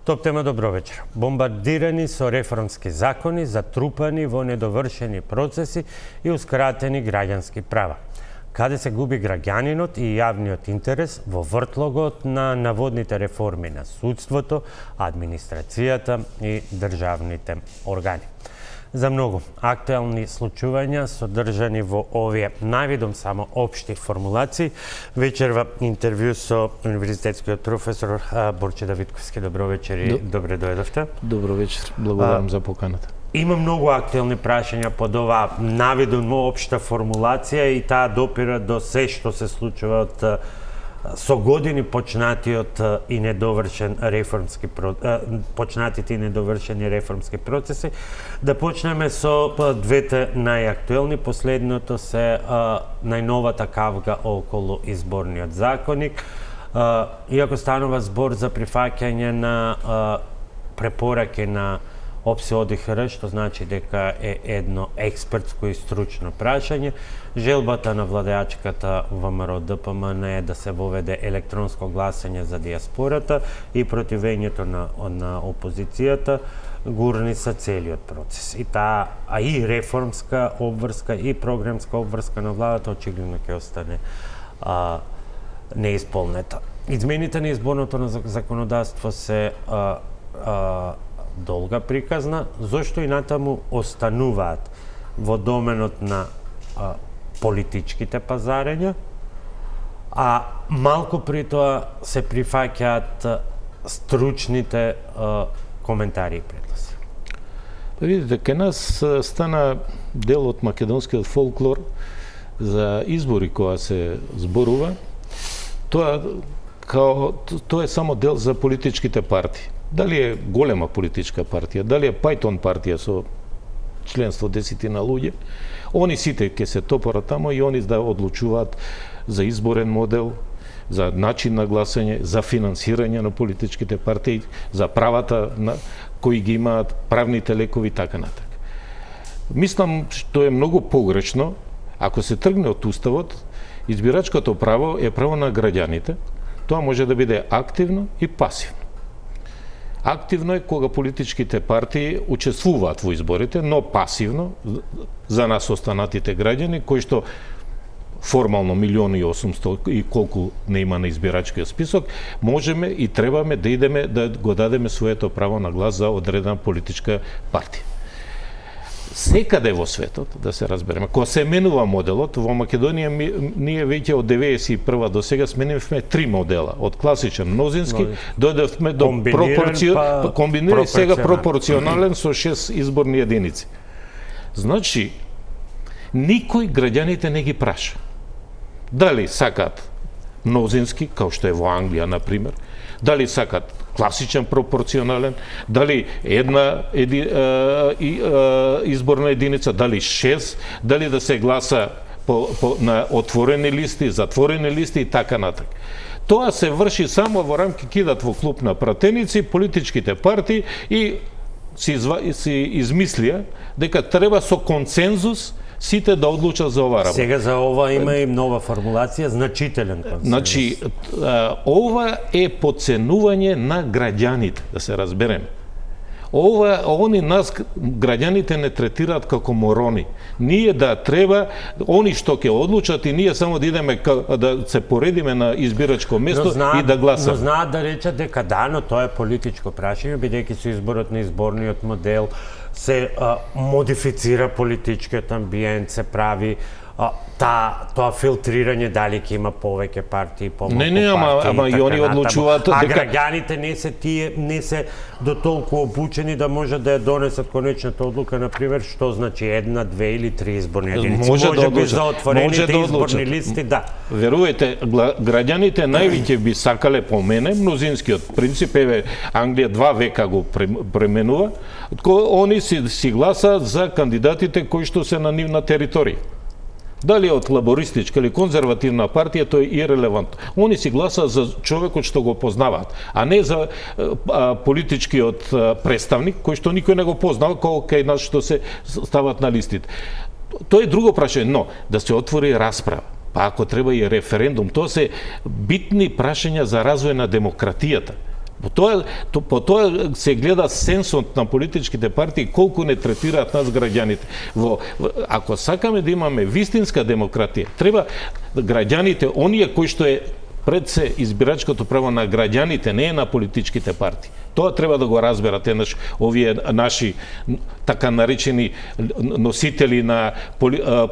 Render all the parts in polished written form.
Топ тема, добро вечер. Бомбардирани со реформски закони, затрупани во недовршени процеси и ускратени граѓански права. Каде се губи граѓанинот и јавниот интерес во вртлогот на наводните реформи на судството, администрацијата и државните органи. За многу актуелни случувања содржани во овие највидом само општи формулации, вечерва интервју со универзитетскиот професор Борче Давидковски. Добро вечер и добре дојдовте. Добро вечер, благодарам за поканата. Има многу актуелни прашања под оваа навидно општа формулација и таа допира до се што се случува од со години почнатиот и недовршен реформски почнатите и недовршени реформски процеси. Да почнеме со двете најактуелни. Последното се најновата кавга околу изборниот законник. Иако станува збор за прифаќање на препораки на ОПСИ ОДИХР, што значи дека е едно експертско и стручно прашање. Желбата на владеачката ВМРО ДПМН е да се воведе електронско гласање за диаспората и противењето на опозицијата гурни са целиот процес. И таа, и реформска обврска и програмска обврска на владата очигледно ќе остане неисполнета. Измените на изборното законодавство се долга приказна, зошто и натаму остануваат во доменот на политичките пазарења, а малку при тоа се прифаќаат стручните коментари и предлози. Видите, кај нас стана дел од македонскиот фолклор за избори која се зборува. Тоа е само дел за политичките партии. Дали е голема политичка партија, дали е Пајтон партија со членство 10 на луѓе, они сите ќе се топорат тамо и они да одлучуваат за изборен модел, за начин на гласање, за финансирање на политичките партии, за правата на кои ги имаат, правните лекови и така натаму. Мислам што е многу погрешно, ако се тргне од уставот, избирачкото право е право на граѓаните. Тоа може да биде активно и пасивно. Активно е кога политичките партии учествуваат во изборите, но пасивно за нас останатите граѓани, кои што формално 1.800.000 и колку не има на избирачкиот список, можеме и требаме да идеме да го дадеме своето право на глас за одредена политичка партија. Секаде во светот, да се разбереме, кога се менува моделот, во Македонија ние веќе од 91 до сега сменивме 3 модела. Од класичен мнозински, дојдовме до комбиниран, сега пропорционален со 6 изборни единици. Значи, никој граѓаните не ги праша. Дали сакат мнозински, као што е во Англија, например, дали сакат класичен пропорционален, дали една изборна единица, дали 6, дали да се гласа на отворени листи, затворени листи и така натаму. Тоа се врши само во рамки, кидат во клуб на пратеници, политичките партии и си измислија дека треба со консензус сите да одлучат за ова работа. Сега за ова има и нова формулација, значителен консензус. Значи, ова е подценување на граѓаните, да се разбереме. Они нас, граѓаните, не третираат како морони. Ние да треба, они што ќе одлучат и ние само да идеме, да се поредиме на избирачко место и да гласаме. Но знаат да речат дека да, но тоа е политичко прашање, бидејќи со изборот на изборниот модел се модифицира политичкиот амбиент, се прави тоа филтрирање дали ќе има повеќе партии, помалку партии. Не, ама и они одлучуваат дека граѓаните не се до толку обучени да можат да ја донесат конечната одлука, на пример, што значи 1, 2 или 3 изборни единици. Може да би за отворените изборни листи, да. Верувајте, граѓаните највеќе би сакале по мене мнозинскиот принцип, еве Англија 2 века го пременува, они си гласаат за кандидатите кои што се на нивна територија. Дали од лабористичка или конзервативна партија, тоа е ирелевантно. Они си гласаат за човекот што го познаваат, а не за политичкиот представник кој што никој не го познава, колку кај нас што се стават на листите. Тоа е друго прашање, но да се отвори расправа. Па ако треба и референдум, тоа се битни прашања за развој на демократијата. По тоа се гледа сенсот на политичките партии, колку не третираат нас граѓаните. Ако сакаме да имаме вистинска демократија, треба граѓаните, оние кои што е пред се избирачкото право на граѓаните, не е на политичките партии. Тоа треба да го разберат еднаш овие наши така наречени носители на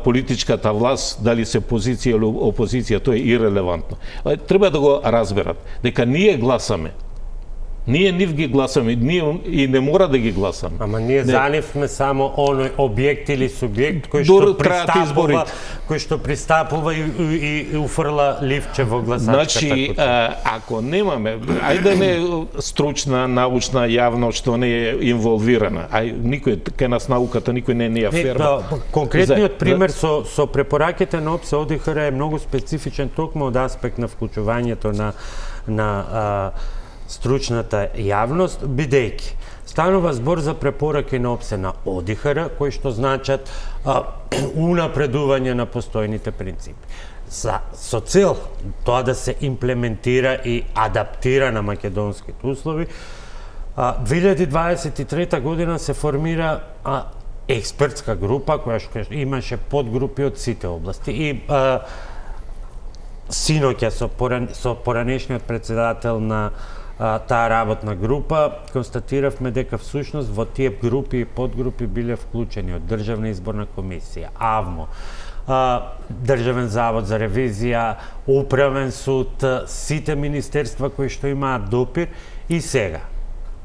политичката власт, дали се позиција или опозиција, тоа е ирелевантно. Треба да го разберат дека ние гласаме. Ние нив ги гласаме, ние и не мора да ги гласаме. Ама ние за нив сме само оној објект или субјект кој што пристапува и уфрла ливче во гласачката кутија. Значи, ако немаме, ајде не стручна, научна јавност што не е инволвирана, никој кај нас науката никој не е аферма. Конкретниот пример со препораките на ОПСЕ ОДИХР е многу специфичен токму од аспект на вклучувањето на стручната јавност, бидејќи станува збор за препораки на ОПСЕ на ОДИХР, кои што значат унапредување на постојните принципи. Со цел тоа да се имплементира и адаптира на македонските услови, 2023 година се формира експертска група која што имаше подгрупи од сите области и синоќа со поранешниот председател на таа работна група констатиравме дека всушност во тие групи и подгрупи биле вклучени од Државна изборна комисија, АВМО, Државен завод за ревизија, Управен суд, сите министерства кои што имаат допир и сега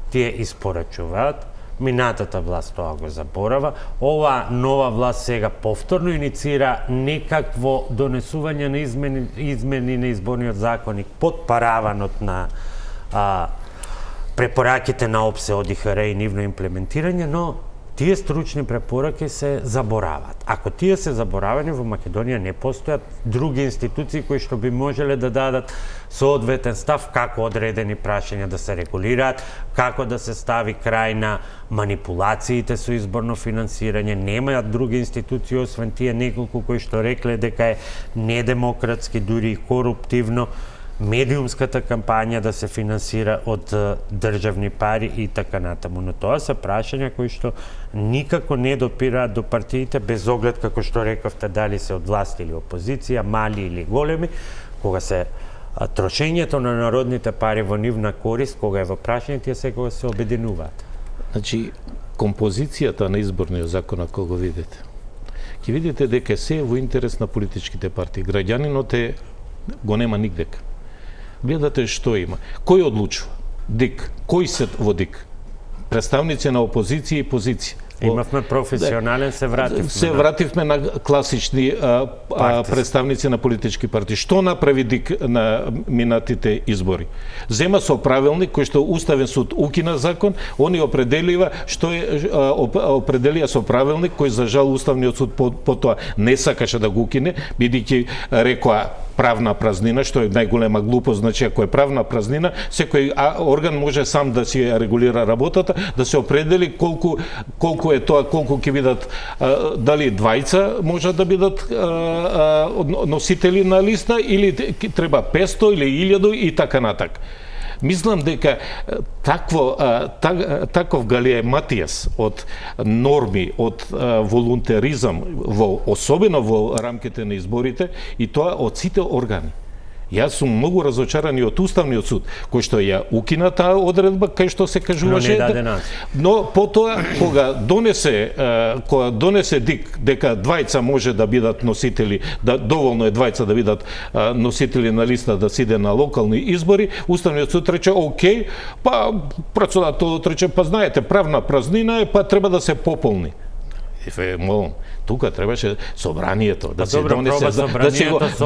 тие испорачуваат. Минатата власт тоа го заборава. Ова нова власт сега повторно иницира некакво донесување на измени на изборниот законник под параванот на препораките на ОПСЕ ОДИХР и нивно имплементирање, но тие стручни препораки се заборават. Ако тие се заборавани, во Македонија не постојат други институции кои што би можеле да дадат соодветен став како одредени прашања да се регулираат, како да се стави крај на манипулациите со изборно финансирање. Немаат други институции освен тие неколку кои што рекле дека е недемократски, дури и коруптивно медиумската кампања да се финансира од државни пари и така натаму. Но тоа се прашања кои што никако не допираат до партиите, без оглед, како што рековте, дали се од власт или опозиција, мали или големи, кога се трошењето на народните пари во нивна корист, кога е во прашање, тие секогаш се обединуваат. Значи, композицијата на изборниот закон, ако го видите, ќе видите дека се е во интерес на политичките партии. Граѓанинот го нема нигдека. Гледате што има. Кој одлучува? ДИК. Кој се во ДИК? Представници на опозиција и позиција. Имавме професионален, се вративме. Се вративме на класични представници на политички партии. Што направи ДИК на минатите избори? Зема со правилник кој што Уставен суд укина закон, они определија што е определија со правилник кој за жал Уставниот суд потоа не сакаше да го укине, бидејќи рекоа правна празнина, што е најголема глупост, значи ако е правна празнина, секој орган може сам да си регулира работата, да се определи колку е тоа, колку ќе бидат, дали двајца можат да бидат носители на листа, или треба 500 или 1000 и така натак. Мислам дека таков галиематијас од норми, од волунтеризам, особено во рамките на изборите, и тоа од сите органи. Јас сум многу разочаран и од Уставниот суд, кој што ја укина таа одредба, кај што се кажуваше, но потоа кога донесе ДИК дека двајца може да бидат носители, доволно е двајца да бидат носители на листа да се иде на локални избори, Уставниот суд рече окей, па председателот рече па знаете правна празнина е, па треба да се пополни. Молам, тука требаше собранието да се донесе со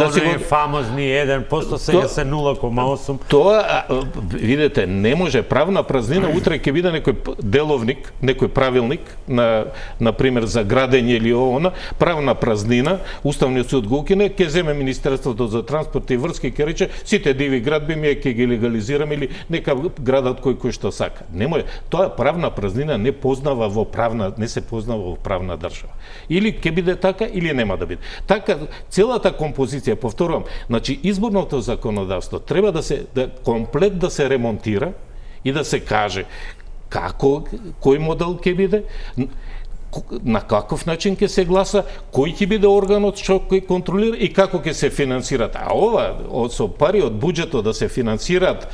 оној фамозни 1%, сега се 0,8. Тоа видете, не може правна празнина, утре ќе биде некој деловник, некој правилник на пример за градење или она, правна празнина, Уставниот суд го укине, ќе земе Министерството за транспорт и врски, ќе рече сите диви градби ми ќе ги легализираме или нека градат кој што сака. Не може. Тоа правна празнина не се познава во правна држава. Или ќе биде така, или нема да биде. Така, целата композиција, повторувам, значи изборното законодавство треба комплет да се ремонтира и да се каже како, кој модел ќе биде, на каков начин ќе се гласа, кој ќе биде органот што кој контролира и како ќе се финансират. А ова, со пари од буџетот да се финансираат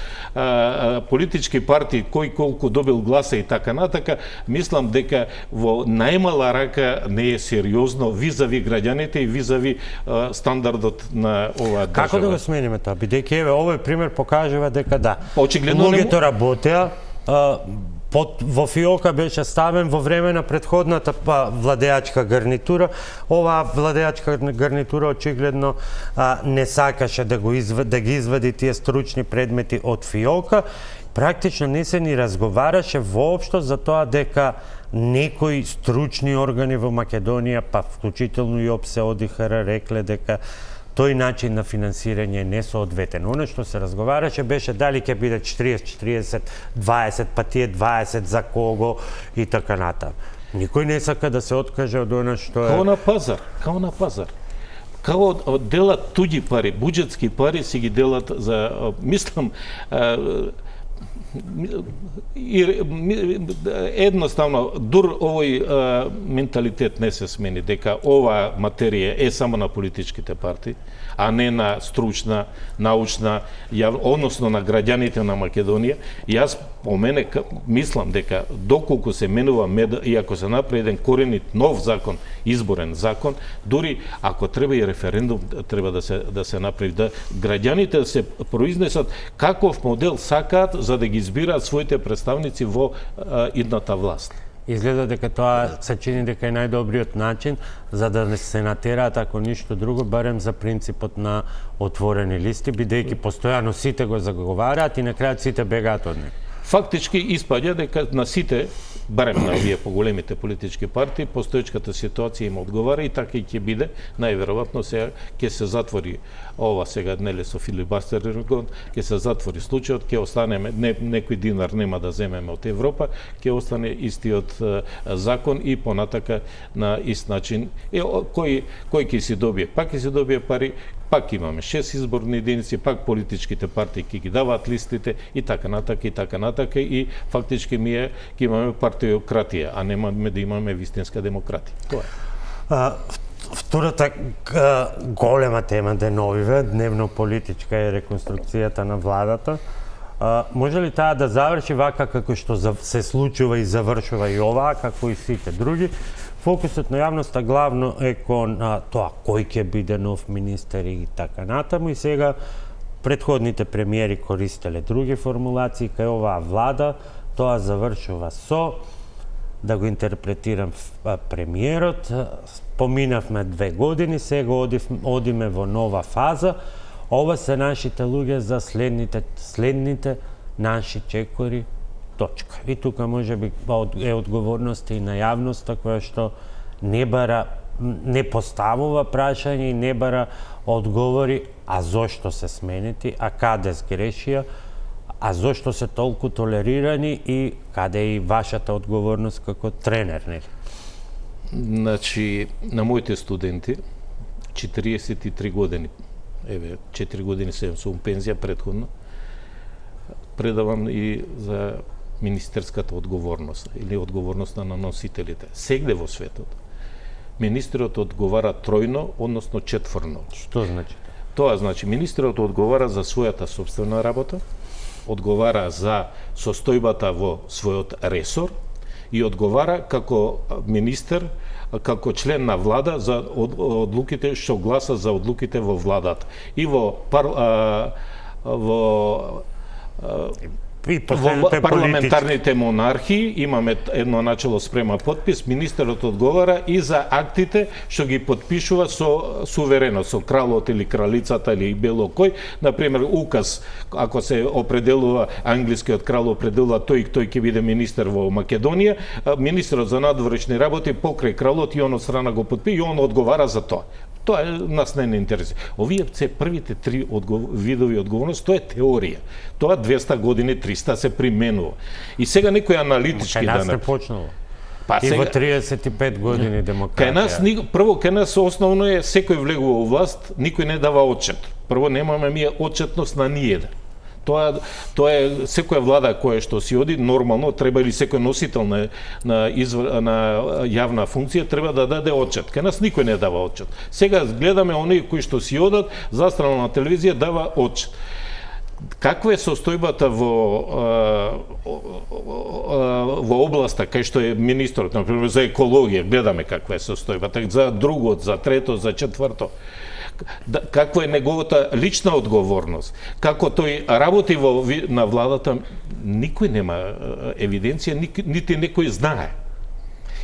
политички партии, кој колку добил гласа и така натака, мислам дека во најмала рака не е сериозно визави граѓаните и визави стандардот на оваа држава. Како да го смениме тоа? Бидејќи еве овој пример покажува дека да. Очигледно луѓето работеа, во фиока беше ставен во време на претходната владеачка гарнитура. Оваа владеачка гарнитура очигледно не сакаше да ги извади тие стручни предмети од фиока. Практично не се ни разговараше воопшто за тоа дека некои стручни органи во Македонија, па вклучително и ОПСЕ ОДИХР, рекле дека тој начин на финансирање не соодветен. Оно што се разговараше беше дали ќе биде 40, 20, па тие 20 за кого и така натаму. Никој не сака да се откаже од она што е... Као на пазар. Као делат туѓи пари, буџетски пари си ги делат за, мислам, едноставно, дур овој менталитет не се смени, дека оваа материја е само на политичките партии, а не на стручна, научна, односно на граѓаните на Македонија. Јас по мене мислам дека доколку се менува и ако се направи еден коренит нов закон, изборен закон, дури ако треба и референдум треба да се направи, да граѓаните да се произнесат каков модел сакаат за да ги избираат своите представници во идната власт. Изгледа дека тоа се чини дека е најдобриот начин за да не се натераат, ако ништо друго, барем за принципот на отворени листи, бидејќи постојано сите го заговараат и на крајот сите бегаат од него. Фактички испаѓа дека на сите, барем на овие поголемите политички партии, постоечката ситуација им одговара и така и ќе биде. Најверојатно сега ќе се затвори ова сега нели со филибастер, ќе се затвори случајот, ќе останеме, некој динар нема да земеме од Европа, ќе остане истиот закон и понатака на ист начин. Кој ќе си добие? Пак ќе си добие пари, пак имаме 6 изборни единици, пак политичките партии ќе ги даваат листите и така натака и фактички ќе имаме партиократија, а немаме да имаме вистинска демократија. Тоа е. Втората голема тема деновиве, дневно-политичка е реконструкцијата на владата. Може ли таа да заврши вака како што се случува и завршува и оваа, како и сите други? Фокусот на јавноста главно е кон тоа кој ќе биде нов министер и така натаму, и сега претходните премиери користеле други формулации, кај оваа влада тоа завршува со, да го интерпретирам премиерот, поминавме 2 години, сега одиме во нова фаза. Ова се нашите луѓе за следните наши чекори, точка. И тука може би е одговорноста и на јавноста која што не поставува прашање и не бара одговори, а зошто се сменети, а каде сгрешија, а зошто се толку толерирани и каде е и вашата одговорност како тренер, нели? Значи, на моите студенти, 43 години, 4 години сум пензија претходно, предавам и за министерската одговорност или одговорноста на носителите. Сегде во светот, министерот одговара тројно, односно четворно. Што значи? Тоа значи, министерот одговара за својата собствена работа, одговара за состојбата во својот ресор и одговара како министер, како член на влада за одлуките, што гласа за одлуките во владата. И во парламентарните монархии имаме едно начело спрема подпис, министерот одговара и за актите што ги подпишува со суверено, со кралот или кралицата или било кој. Например, указ, ако се определува, англискиот крал определува тој ќе биде министер во Македонија, министерот за надворешни работи покрај кралот и он од страна го подпишува и он одговара за тоа. Тоа нас не интереси. Овие се првите 3 видови одговорност, тоа е теорија. Тоа 200 години, 300 се применува. И сега некој аналитички да не почнало. И сега, во 35 години демократија. Кај нас основно е секој влегува во власт, никој не дава отчет. Прво немаме ние отчетност на ниеден. Тоа е секоја влада која што си оди нормално треба, или секој носител на јавна функција треба да даде отчет. Кај нас никој не дава отчет. Сега гледаме оние кои што си одат, застрана на телевизија дава отчет. Каква е состојбата во областа кај што е министрот, например за екологија, гледаме каква е состојбата, за другот, за трето, за четврто. Каква е неговата лична одговорност, како тој работи на владата, никој нема евиденција, нити некој знае.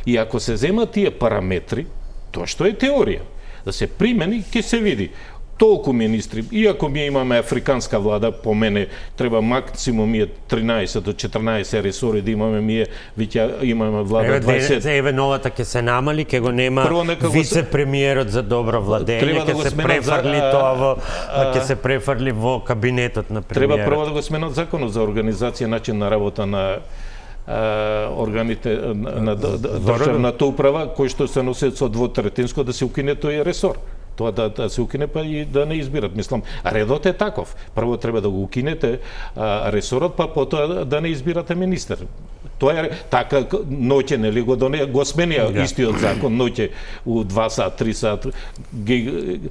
И ако се земат тие параметри, тоа што е теорија, да се примени, ќе се види. Толку министри, иако ми имаме африканска влада, по мене треба максимум 13 до 14 ресори да имаме, веќе имаме влада 20. Еве новата ќе се намали, ќе го нема вице-премиерот за добро владење, ќе се префрли тоа ќе се префрли во кабинетот на премиерот. Треба прво да го сменат законот за организација, начин на работа на органите на државната управа, кои што се носат со двотретинско, да се укине тој ресор. Тоа да се укине, па и да не избират. Мислам, редот е таков. Прво треба да го укинете ресорот, па потоа да не избирате министер. Тоа е така, ноќе нели го сменија истиот закон, ноќе у 2 сат, 3 сат ги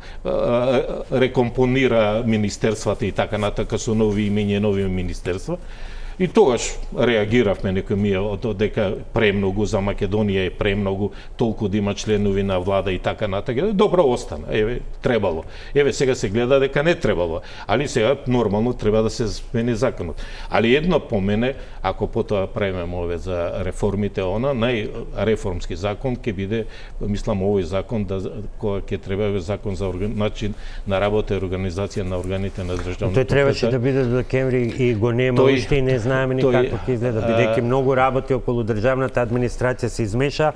рекомпонира министерствата и така натака со нови имења, нови министерства. И тогаш реагиравме некој дека премногу за Македонија е премногу, толку да има членови на влада и така натака. Добро остана, еве требало. Еве сега се гледа дека не требало, али сега нормално треба да се смени законот. Али едно по мене, ако потоа правиме ове за реформите, најреформски закон ќе биде, мислам, овој закон кој ќе треба закон за начин на работа и организација на органите на државната. Тој требаше да биде до декември и го нема уште и не знаеме ни како ќе изгледа, бидејќи многу работи околу државната администрација се измеша,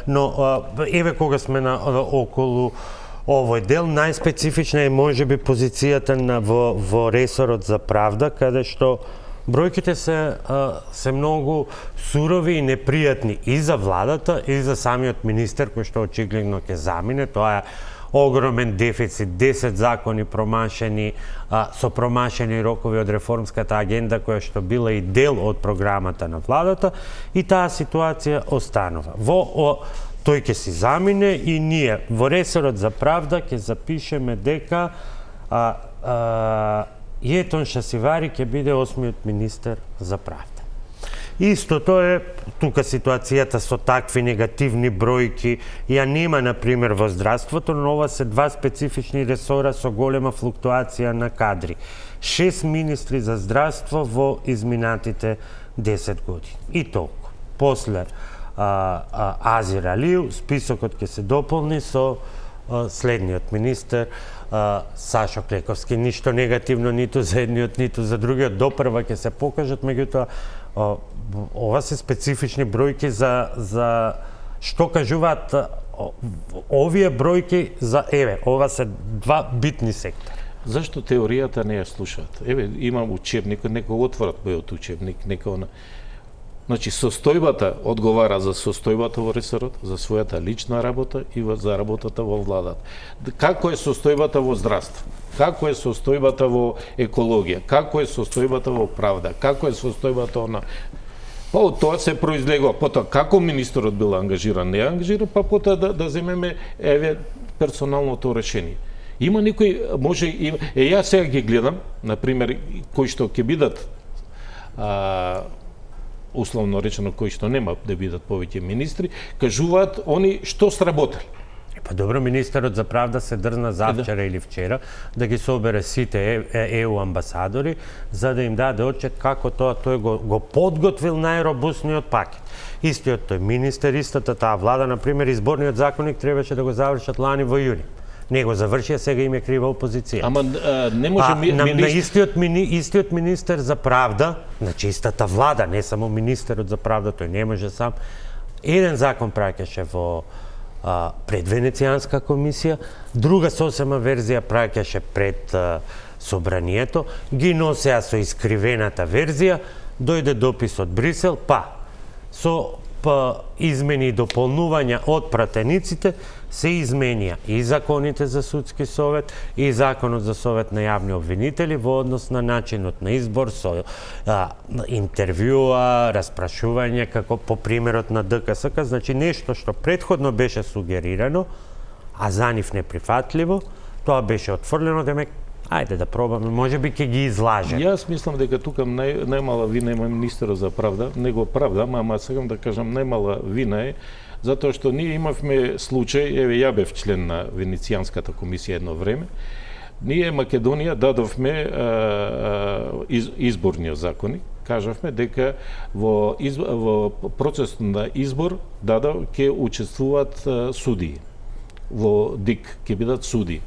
но еве кога сме околу овој дел, најспецифична е можеби позицијата во ресорот за правда, каде што бројките се многу сурови и непријатни и за владата, и за самиот министер, кој што очигледно ќе замине. Тоа е огромен дефицит, 10 закони промашени, со промашени рокови од реформската агенда која што била и дел од програмата на владата, и таа ситуација останува. Тој ќе си замине и ние во ресорот за правда ќе запишеме дека Јетон Шасивари ќе биде 8-миот министер за правда. Истото е тука ситуацијата со такви негативни бројки ја нема, например, во здравството, но ова се два специфични ресора со голема флуктуација на кадри. 6 министри за здравство во изминатите 10 години. И толку. После Азир Алију, списокот ќе се дополни со следниот министер Сашо Клековски. Ништо негативно ниту за едниот, ниту за другиот. Допрва ќе се покажат, меѓутоа ова се специфични бројки за што кажуваат овие бројки за ова се два битни сектори. Зашто теоријата не ја слушаат? Еве имам учебник, нека отворат мојот учебник, нека она. Значи состојбата одговара за состојбата во ресорот, за својата лична работа и за работата во владата. Како е состојбата во здравство? Како е состојбата во екологија? Како е состојбата во правда? Како е состојбата на па од тоа се произлегува, потоа како министерот бил ангажиран, не ангажиран, па потоа да земеме персоналното решение. Има некој, може јас сега ги гледам, на пример, кои што ќе бидат условно речено кои што нема да бидат повеќе министри, кажуваат они што сработали. Па добро, министерот за правда се дрзна завчера или вчера да ги собере сите ЕУ амбасадори за да им даде отчет како тој го подготвил најробусниот пакет. Истиот тој министер, истата таа влада, на пример, изборниот законник требаше да го завршат лани во јуни. Не го завршија, сега им е крива опозиција. Ама не може на истиот министер за правда, значи истата влада, не само министерот за правда, тој не може сам. Еден закон праќаше во пред Венецијанска комисија, друга сосема верзија праќаше пред собранието, ги носеа со искривената верзија, дојде допис од Брисел, со измени и дополнувања од пратениците се изменија и законите за судски совет и законот за совет на јавни обвинители во однос на начинот на избор со интервјуа, распрашување како по примерот на ДКСК, значи нешто што претходно беше сугерирано, а за нив неприфатливо, тоа беше отфрлено, демек ајде да пробаме, можеби ќе ги излаже. Јас мислам дека тука најмала вина има министерот за правда, не го правдам, ама сакам да кажам најмала вина е затоа што ние имавме случај, еве ја бев член на Венецијанската комисија едно време, ние Македонија дадовме изборниот закони, кажавме дека во процесот на избор ќе учествуваат судии. Во ДИК ќе бидат судии.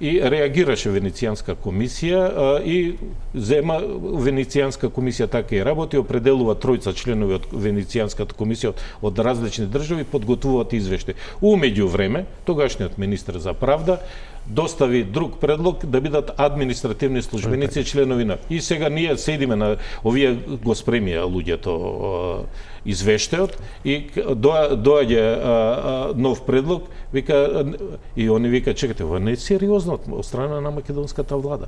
И реагираше Венецијанска комисија и зема Венецијанска комисија така и работи, определува тројца членови од Венецијанската комисија од различни држави, подготвуваат извештај. Умеѓу време, тогашниот министер за правда достави друг предлог да бидат административни службеници членови на. И сега ние седиме на овие го спремија луѓето извештајот и доаѓа нов предлог, вика и они вика чекате, ова не е сериозно од страна на македонската влада.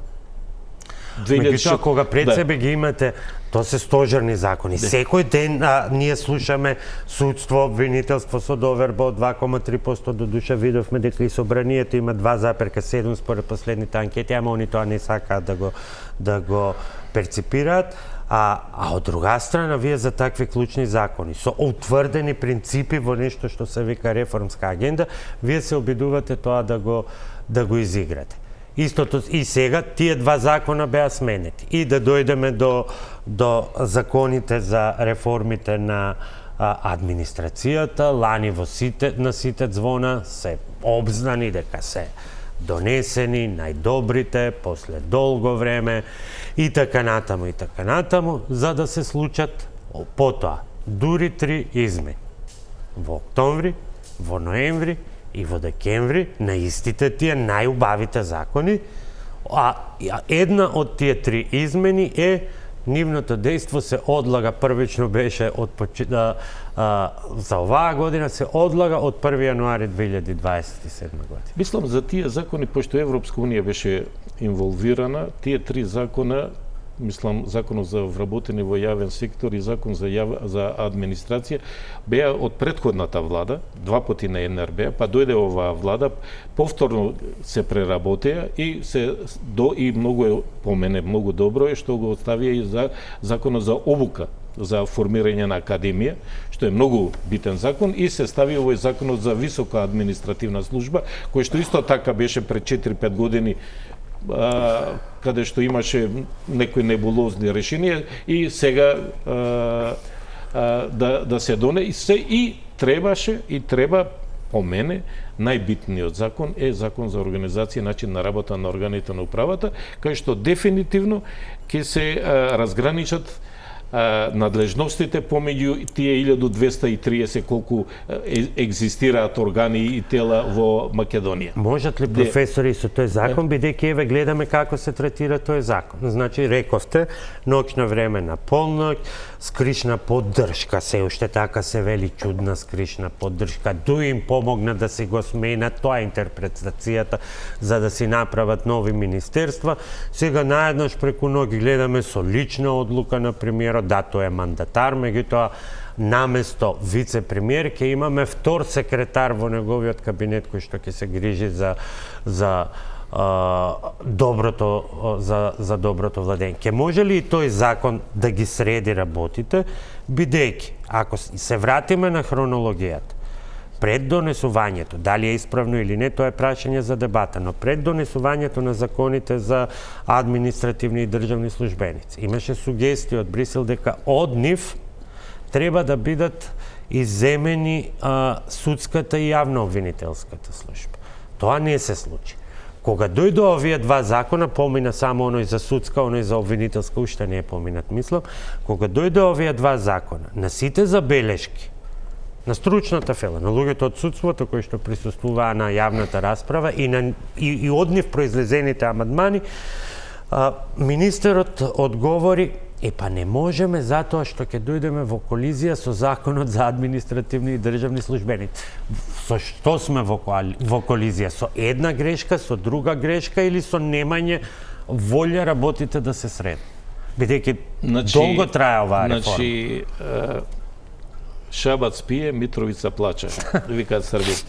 Меѓутоа, кога пред себе ги имате, тоа се стожерни закони. Секој ден ние слушаме судство, обвинителство со доверба од 2,3%, до душа видовме дека и собранието има 2,7 според последните анкети, ама они тоа не сакаат да го перципираат. А од друга страна, вие за такви клучни закони, со утврдени принципи во нешто што се вика реформска агенда, вие се обидувате тоа да го изиграте. Истото и сега тие два закона беа сменети. И да дојдеме до законите за реформите на администрацијата, лани на сите звона се обзнани дека се донесени најдобрите после долго време и така натаму, за да се случат потоа дури 3 измени. Во октомври, во ноември и во декември на истите тие најубавите закони, а една од тие 3 измени е нивното дејство се одлага, првично беше за оваа година се одлага од 1 јануари 2027 година. Мислам за тие закони, пошто Европска унија беше инволвирана, тие 3 закона, мислам законот за вработени во јавен сектор и закон за администрација, беа од претходната влада, 2 пати на НРБ, па дојде оваа влада, повторно се преработеа и многу е, по мене, многу добро е што го оставија и за законот за обука, за формирање на академија, што е многу битен закон, и се стави овој законот за висока административна служба, кој што исто така беше пред 4-5 години, каде што имаше некои небулозни решенија и сега да се донесе и требаше и треба, по мене, најбитниот закон е закон за организација и начин на работа на органите на управата, кај што дефинитивно ќе се разграничат надлежностите помеѓу тие 1230 колку екзистираат органи и тела во Македонија. Можат ли професори со тој закон, бидејќи еве гледаме како се третира тој закон? Значи, рековте, ноќно време на полноќ, скришна поддршка, се уште така се вели чудна скришна поддршка, дуи им помогна да си го сменат, тоа е интерпретацијата за да си направат нови министерства. Сега наеднаш преку ноги гледаме со лична одлука на премиерот, да, тој е мандатар, меѓутоа наместо вице-премиер ќе имаме втор секретар во неговиот кабинет кој што ќе се грижи за доброто владење. Ке може ли тој закон да ги среди работите, бидејќи ако се вратиме на хронологијата, пред донесувањето, дали е исправно или не, тоа е прашање за дебата, но пред донесувањето на законите за административни и државни службеници, имаше сугестија од Брисел дека од нив треба да бидат изземени судската и јавно обвинителската служба. Тоа не се случи. Кога дојде овие два закона, помина само оној за судска, оној за обвинителска уште не е поминат, мислам, кога дојде овие два закона, на сите забелешки, на стручната фела, на луѓето од судството кои што присуствуваа на јавната расправа и од нив произлезените амандмани, министерот одговори Па не можеме затоа што ќе дојдеме во колизија со законот за административни и државни службеници. Со што сме во колизија? Со една грешка, со друга грешка или со немање волја работите да се средат? Бидејќи долго трае оваа реформа. Шабац пие, Митровица плаче, викаат србите.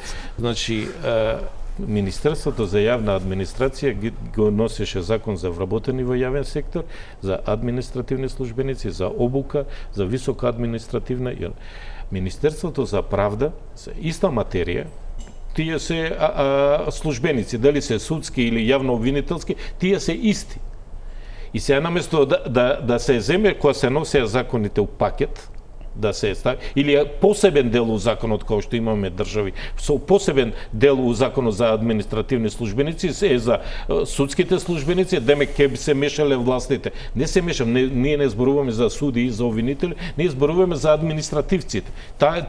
Министерството за јавна администрација го носеше закон за вработени во јавен сектор, за административни службеници, за обука, за висока административна. Министерството за правда, иста материја, тие се службеници, дали се судски или јавно обвинителски, тие се исти. И сега наместо да се земе кога се носеа законите у пакет, да се стави, или посебен дел у законот, како што имаме држави, со посебен дел у законот за административни службеници е за судските службеници, демек ќе би се мешале властите. Не се мешаме, ние не зборуваме за суди и за обвинители, ние зборуваме за административците.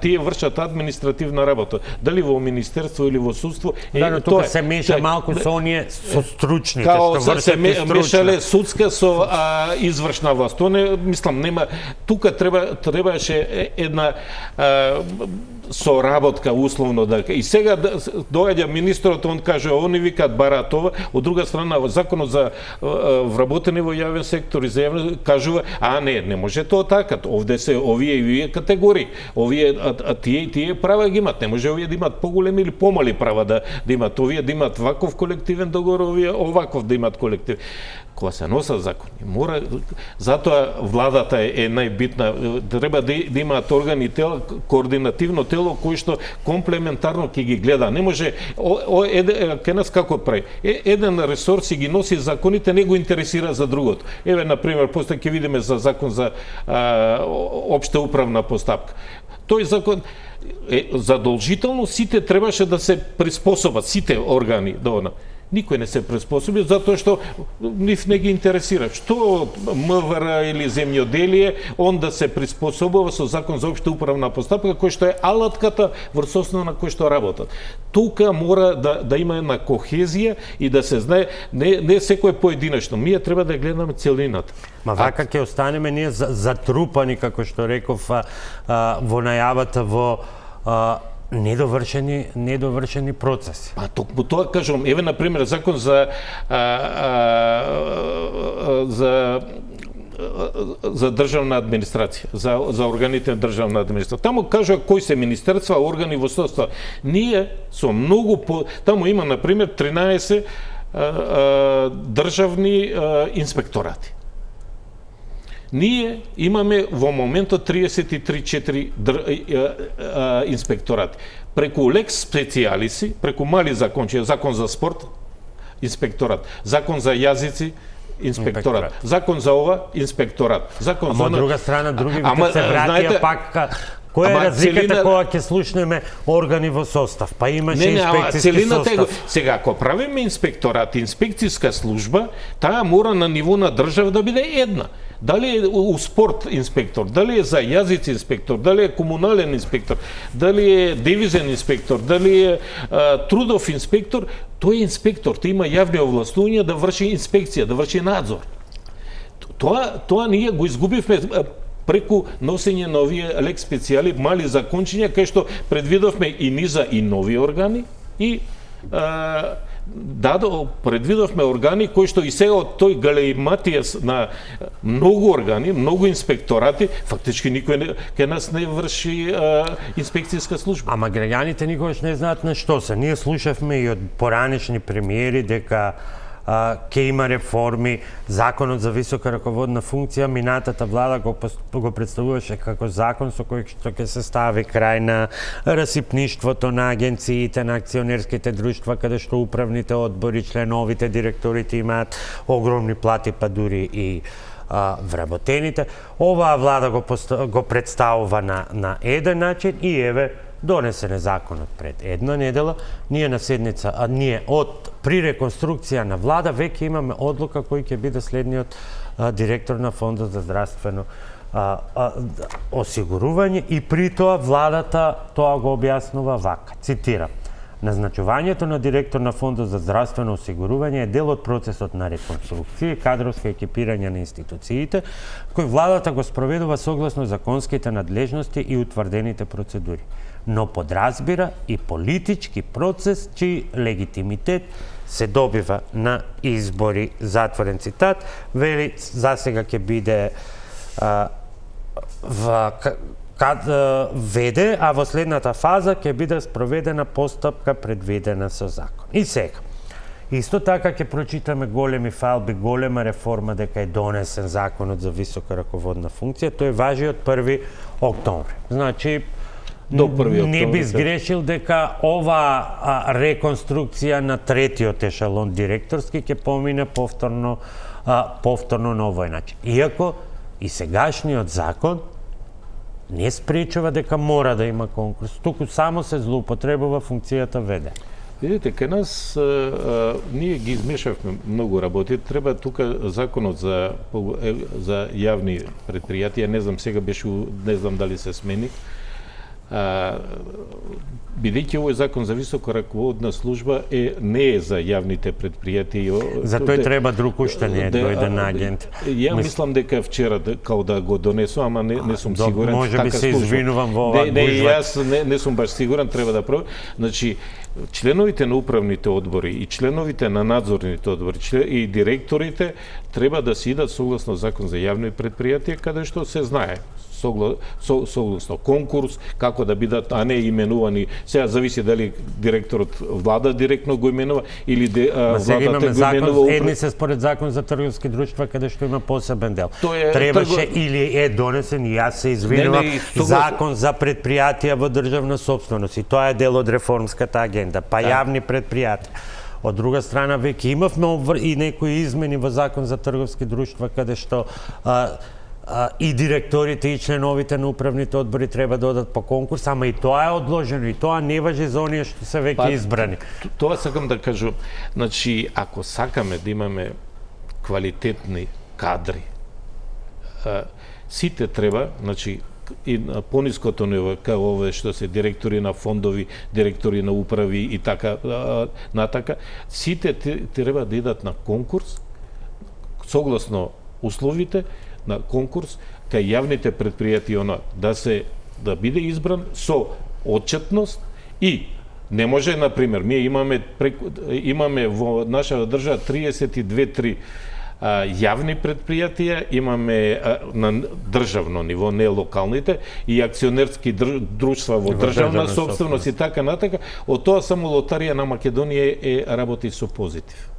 Тие вршат административна работа, дали во министерство или во судство. Но тука се меша малку со оние со стручните, што вршат се мешале судска со извршна власт. Тоа не, мислам, нема, тука требаше една соработка условно и сега доаѓа министерот, он каже они викаат бараат ова, од друга страна законот за вработени во јавен сектор и за јавен кажува не може тоа така, овде се овие и овие категории, овие тие права ги имат, не може овие да имат поголеми или помали права да имат, овие да имат ваков колективен договор, овие оваков да имат колектив. Кога се носат закони, мора, затоа владата е најбитна, треба да имаат органи тела, координативно тело кој што комплементарно ќе ги гледа. Не може кај нас како прави. Еден ресор си ги носи законите, не го интересира за другото. Еве на пример, после ќе видиме за закон за општа управна постапка. Тој закон задолжително сите требаше да се приспособат, сите органи до она. Никој не се приспособи, затоа што нив не ги интересира. Што МВР или земјоделие, он да се приспособува со закон за општа управна постапка, кој што е алатката врз основа на кој што работат. Тука мора да има една кохезија и да се знае, не секој поединечно. Ние треба да гледаме целината. Ма вака ќе останеме ние затрупани, како што реков во најавата во недовршени процеси. Токму тоа кажувам, еве на пример закон за државна администрација, за органите на државна администрација. Таму кажува кои се министерства, органи во состав. Ние со многу таму има на пример 13 државни инспекторати. Ние имаме во моментот 33-4 инспекторати. Преку лекс специјалиси, преку мали закончија, закон за спорт, инспекторат, закон за јазици, инспекторат, закон за ова, инспекторат. Закон за од друга страна, другивите се вратија пак. Која е разликата кога ќе слушнеме органи во состав? Па имаше инспекцијски состав. Сега, ако правиме инспекторат, инспекцијска служба, таа мора на ниво на држава да биде една. Дали е у спорт инспектор, дали е за јазици инспектор, дали е комунален инспектор, дали е дивизен инспектор, дали е трудов инспектор, тој е инспектор, тој има јавни овластувања да врши инспекција, да врши надзор. Тоа ние го изгубивме преку носење на овие лекс специјали, мали закончиња, кај што предвидовме и низа и нови органи и предвидовме органи кои што и сега од тој галеиматијас на многу органи, многу инспекторати, фактички никој кај нас не врши инспекцијска служба. Ама граѓаните никогаш не знаат на што се. Ние слушавме и од поранешни премиери дека ќе има реформи, законот за висока раководна функција, минатата влада го представуваше како закон со кој што ќе се стави крај на расипништвото на агенциите, на акционерските друштва, каде што управните одбори, членовите, директорите имаат огромни плати, па дури и вработените. Оваа влада го представува на еден начин и еве донесен е законот пред една недела. Ние на седница, при реконструкција на влада веќе имаме одлука кој ќе биде следниот директор на Фондот за здравствено осигурување и при тоа владата тоа го објаснува вака. Цитирам: Назначувањето на директор на Фондот за здравствено осигурување е дел од процесот на реконструкција и кадровско екипирање на институциите, кој владата го спроведува согласно законските надлежности и утврдените процедури, но подразбира и политички процес чиј легитимитет се добива на избори. Затворен цитат. Вели, засега ќе биде веде, а во следната фаза ќе биде спроведена постапка предвидена со закон. И сега, исто така ќе прочитаме големи фалби, голема реформа дека е донесен законот за висока раководна функција. Тој важи од 1 октомври. Значи, до 1 октомври не би сгрешил дека ова реконструкција на третиот ешалон директорски ќе помине повторно на овој начин. Иако и сегашниот закон не спречува дека мора да има конкурс, туку само се злоупотребува функцијата веде. Видите, кај нас ние ги измешавме многу работи. Треба тука законот за јавни предпријатија, не знам сега беше, не знам дали се смени. Бидејќи овој закон за висока раководна служба не е за јавните предпријатија. За тој треба друг уште не дојде на агент. Ја мислам дека вчера као да го донесу, ама не сум сигурен. Може би се извинувам во оваа гужва. Јас не сум баш сигурен, треба да проверам. Значи, членовите на управните одбори и членовите на надзорните одбори и директорите треба да се идат согласно закон за јавни предпријатија, каде што се знае согласно конкурс, како да бидат, а не именувани. Сега зависи дали директорот влада директно го именува или владата го именува. Едни се според закон за трговски друштва, каде што има посебен дел. Требаше или е донесен, и јас се извинувам, закон за предпријатија во државна сопственост. И тоа е дел од реформската агенда, па јавни предпријатија. Од друга страна, веќе имавме и некои измени во закон за трговски друштва, каде што и директорите и членовите на управните одбори треба да одат по конкурс, ама и тоа е одложено, и тоа не важи за оние што се веќе избрани. Тоа сакам да кажам, значи, ако сакаме да имаме квалитетни кадри, сите треба, значи, и на пониското ниво, као овие што се директори на фондови, директори на управи и така натака, сите треба да идат на конкурс согласно условите на конкурс кај јавните предпријатија, да биде избран со отчетност и не може, например, ние имаме во нашата држава 32-3 јавни предпријатија, имаме на државно ниво, не локалните, и акционерски друштва во државна собственост и така натака. Од тоа само Лотарија на Македонија работи со позитив.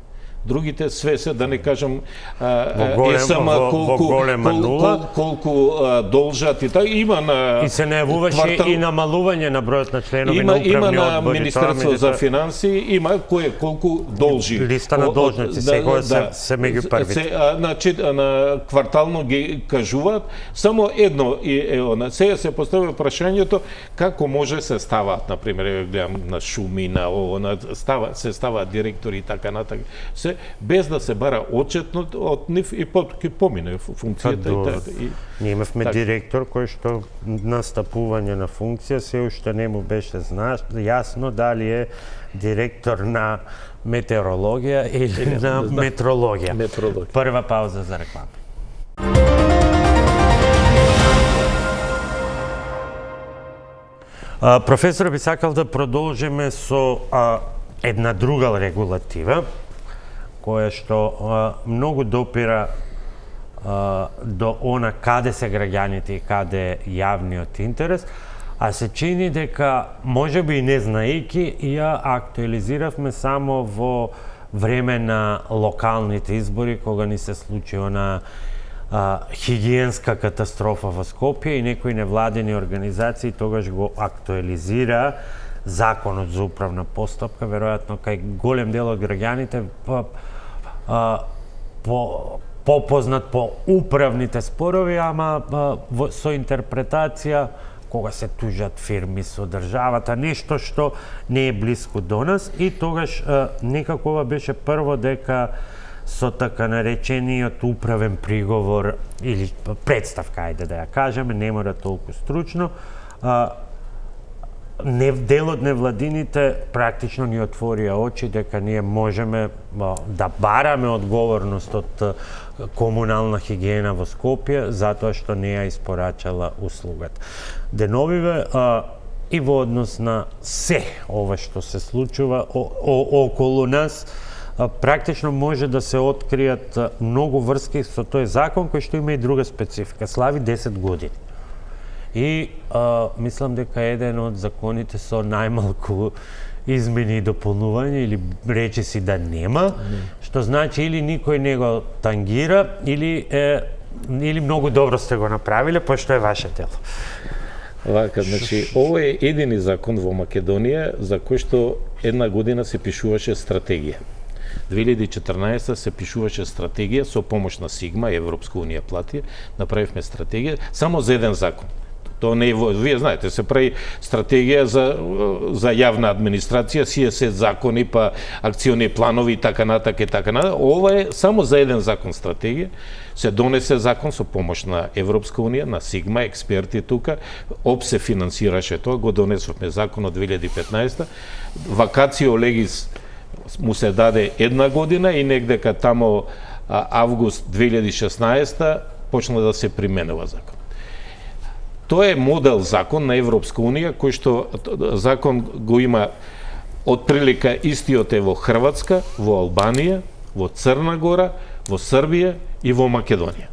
Другите све се, да не кажам, колку должат и така, има на... И се најавуваше и намалување на бројот на членови на управни одбори. Има на Министерство за финансии, има колку должи. Листа на должници, секоја се меѓу првите. На квартално ги кажуваат, само едно е, сега се поставува прашањето како може се ставаат, например, гледам на шуми, на ово, се ставаат директори и така натака, без да се бара отчетно од нив и потоа помине функцијата. Ние имавме директор кој што настапување на функција се уште не му беше јасно дали е директор на метеорологија или на метрологија. Прва пауза за реклама. Професор, би сакал да продолжиме со една друга регулатива, која што многу допира до она каде се граѓаните и каде е јавниот интерес, а се чини дека, може би и не знаејќи, ја актуализиравме само во време на локалните избори, кога ни се случи она хигиенска катастрофа во Скопје и некои невладени организации тогаш го актуализира законот за управна постапка, веројатно кај голем дел од граѓаните попознат по управните спорови, ама со интерпретација кога се тужат фирми со државата, нешто што не е блиско до нас, и тогаш некако ова беше прво дека со така наречениот управен приговор или представка, ајде да ја кажеме, не мора толку стручно, дел од невладините практично ни отворија очи дека ние можеме да бараме одговорност од комунална хигиена во Скопје затоа што не ја испорачала услугата. Деновиве и во однос на се ова што се случува околу нас, практично може да се откријат многу врски со тој закон кој што има и друга специфика. Слави 10 години. И мислам дека еден од законите со најмалку измени и дополнување или речиси да нема, што значи или никој не го тангира или многу добро сте го направиле, пошто е ваше дело. Вака, значи, ова е едини закон во Македонија за кој што една година се пишуваше стратегија. 2014 се пишуваше стратегија со помош на Сигма, Европска унија плати, направивме стратегија само за еден закон. Тоа не е, вие знаете, се прави стратегија за јавна администрација, сие се закони, па акциони планови и така натака и така натака. Ова е само за еден закон стратегија. Се донесе закон со помош на Европска унија, на Сигма, експерти тука, ОП се финансираше тоа, го донесовме закон од 2015. Вакацио легис му се даде една година и негдека тамо август 2016 почна да се применува закон. Тоа е модел закон на Европска унија, кој што закон го има отприлика истиот е во Хрватска, во Албанија, во Црна Гора, во Србија и во Македонија.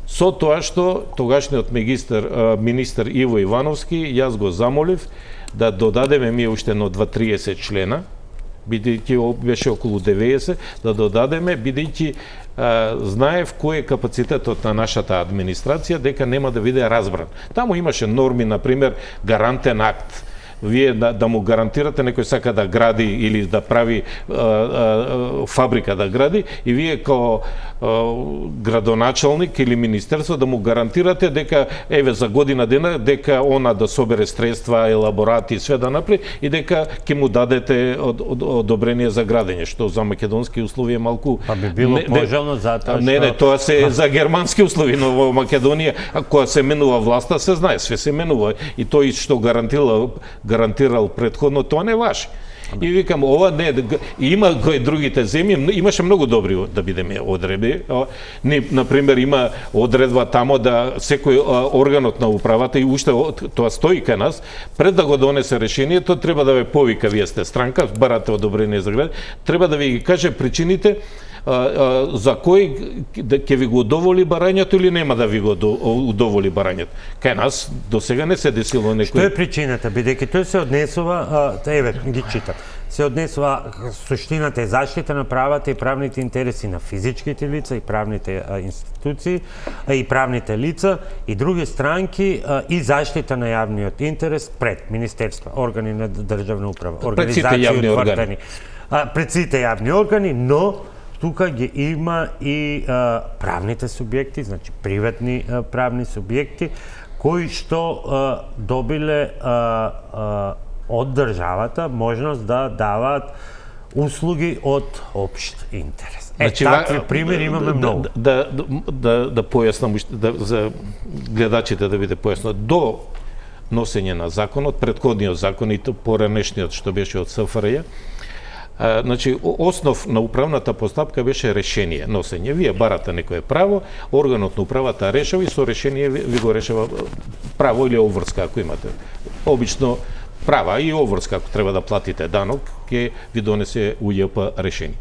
Со тоа што тогашниот министер Иво Ивановски, јас го замолив да додадеме ми уште едно 2-30 члена, бидејќи беше околу 90, да додадеме, бидејќи знаев кој е капацитетот на нашата администрација, дека нема да биде разбран. Таму имаше норми, например, гарантен акт. Вие да му гарантирате, некој сака да гради или да прави фабрика да гради, и вие као градоначалник или министерство да му гарантирате дека еве за година дена дека она да собере средства, елаборати и све да направи и дека ќе му дадете одобрение за градење, што за македонски услови е малку би било пожелно затоа што Не, тоа се за германски услови, но во Македонија кога се менува власта се знае, све се менува и тој што гарантирал предходно, тоа не важи. И викам, ова не, има кои другите земји, имаше многу добри да бидеме одредби. Например, има одредба тамо да секој органот на управата, и уште тоа стои кај нас, пред да го донесе решението, треба да ве повика, вие сте странка, барате одобрение за град, треба да ви ги каже причините за кој ќе ви го удоволи барањето или нема да ви го удоволи барањето. Кај нас до сега не се десило некој. Што е причината? Бидејќи тој се однесува, еве ги читам. Се однесува суштината е заштита на правата и правните интереси на физичките лица и правните институции и правните лица и други странки и заштита на јавниот интерес пред министерства, органи на државна управа, организации утврдени пред сите јавни органи, но тука ги има и правните субјекти, значи приватни правни субјекти, кои што добиле од државата можност да даваат услуги од општ интерес. Значи, такви примери имаме многу. Да појаснам за гледачите да биде појасно. До носење на законот, предходниот закон и поранешниот што беше од СФРЈ, значи, основ на управната постапка беше решение, носење. Вие барате некое право, органот на управата решава и со решение ви го решава право или обврска, ако имате. Обично права и обврска, ако треба да платите данок, ќе ви донесе УЈП решение.